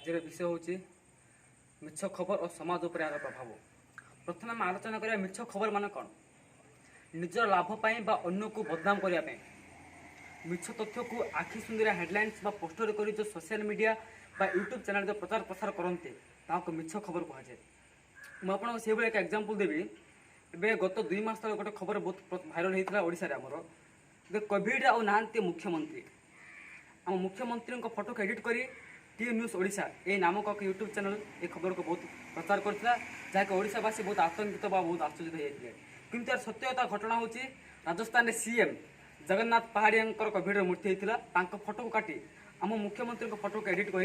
आज विषय हूँ मिछ खबर और समाज उपर यार प्रभाव। प्रथम आम आलोचना करिया मिछ खबर मान कौन निजर लाभपाई अन्य को बदनाम करने मिछ तथ्य को आखि सुंदरिया हेडलाइंस पोस्टर कर जो सोशल मीडिया यूट्यूब चैनल जो प्रचार प्रसार करते मिछ खबर कहुए। मुझे एक एग्जांपल देवी। ए गत 2 मास तक गोटे खबर बहुत भाइराल होता ओडिशा आमर कोविड आउ नांती मुख्यमंत्री आम मुख्यमंत्री फोटो को एडिट कर टी न्यूज ओडिशा ए नामक एक यूट्यूब चैनल ए खबर को बहुत प्रचार करता जहाँकि ओडिशावासी बहुत आतंकित बहुत आश्चर्य होते। किंतु यार सत्यता घटना हूँ राजस्थान सीएम जगन्नाथ पहाड़िया कोविड मृत्यु होता फोटो को काटी आम मुख्यमंत्री फोटो को एडिट कर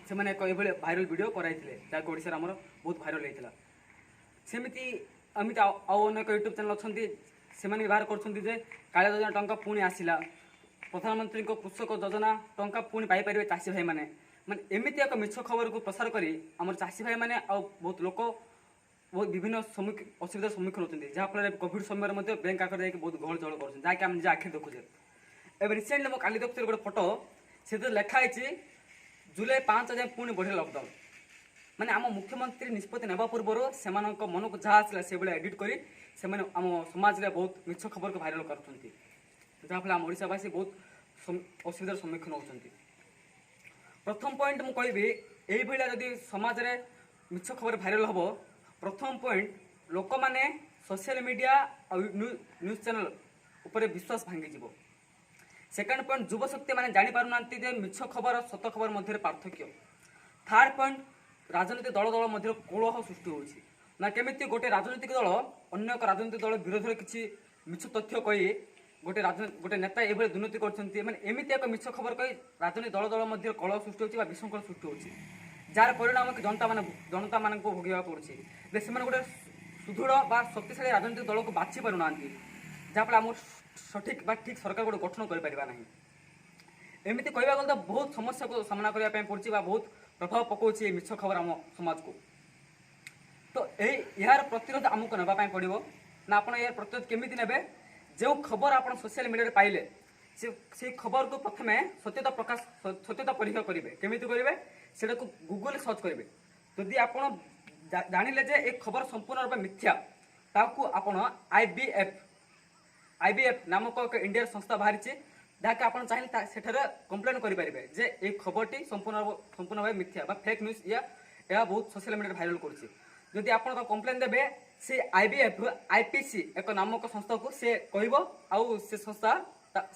से भाइराल वीडियो कराई जहाँकि ओडिशा आमर बहुत भाइराल होता। सेमती एमती आउ अनेक यूट्यूब चैनल अच्छा से बाहर कर कालिया योजना टंका पुणी आसला प्रधानमंत्री कृषक योजना टंका पुणी पाइपर चाषी भाई मैंने माने एमती एक मिछ खबर को प्रसार करी आम चाषी भाई मैंने बहुत लोक बहुत विभिन्न असुविधार सम्मुखीन होती जहाँफल कोविड समय बैंक आखिर जाकि बहुत गहल चहल कर जहाँकि आम निजे आखि देखुचे। एवं रिसेंटली मैं काली देखुची गोटे फोटो से लिखाई जुलाई 5 जाए पुणी बढ़िया लकडाउन माने आम मुख्यमंत्री निष्पत्ति नेबा पूर्व से मन को जहाँ आसला से एडिट कर आम समाज में बहुत मिछ खबर को भाइराल कर जहाँफल आम ओडिशावासी बहुत असुविधार सम्मुखीन होती। प्रथम पॉइंट मु कहबी यही जदि समाज में मिछ खबर भाइराल हम प्रथम पॉइंट लोक मैंने सोशल मीडिया न्यूज चैनल उपर विश्वास भांगी। सेकेंड पॉइंट युवशक्ति मैंने जापार मिछ खबर और सत खबर मध्य पार्थक्य। थर्ड पॉइंट राजनीतिक दल दल मध्य कोलह सृष्टि होछि ना केमिति गोटे राजनीतिक दल अन्य एक राजनीतिक दल विरोध में किसी मिछ तथ्य कही गोटे नेता ये दुर्नीति करमती एक मिछ खबर कही राजनीतिक दल दल मध्य कलह सृष्टि होछि विशृंखला सृष्टि होछि जार परिणाम जनता मान भोगवा पड़े से गोटे सुदृढ़ बा शक्तिशाली राजनीतिक दल को बाछि पारना जहाँफल आम सठिक ठीक सरकार गोटे गठन करना एमती कहवा गले तो बहुत समस्या को सामना करने पड़ी बहुत प्रभाव पकाउछि मिछ खबर आम समाज को। तो यार प्रतिरोध आमको नापी पड़ो ना आप यार प्रतिरोध केमी ने जो खबर आप सोशल मीडिया पाइले से खबर को प्रथम सत्यता प्रकाश सत्यता परीक्षा करेंगे केमी करेंगे से गूगल सर्च करेंगे जदि आप जानिले जे एक खबर संपूर्ण रूप मिथ्या ताकू आपण आईबीएफ नामक एक इंडिया संस्था बाहरी जहाँकि आप चाहिए सेठारे कंप्लेन करेंगे जे एक खबरटी संपूर्ण भाव मिथ्या बा फेक न्यूज या बहुत सोशल मीडिया भाइराल करुँची आप कंप्लेन देवे से आईबीएफ आईपीसी एक नामक संस्था को से कहब आउ से संस्था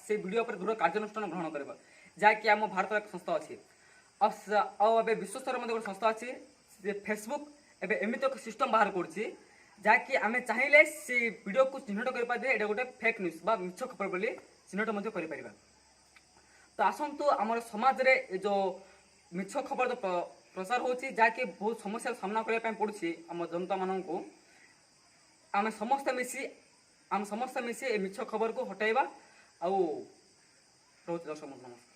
से वीडियो पर दृढ़ कार्यानुष्ठान ग्रहण कर जहाँकि आम भारत एक संस्था अच्छी आए विश्व स्तर में गोटे संस्था अच्छी फेसबुक एवं एमती एक सिस्टम बाहर करुँची जहाँकि आम चाहिए से वीडियो को चिन्हट कर ये गोटे फेक न्यूज बा मिछ खबर बोली चिन्हट कर। तो आसतु आम समाज में जो मिछ खबर जो प्रसार होची जहाँकि बहुत समस्या सामना करने पड़ुछि आम जनता मानू आम समस्ते मिसी मिछ खबर को हटाइबा आउ रोज दर्शक नमस्कार।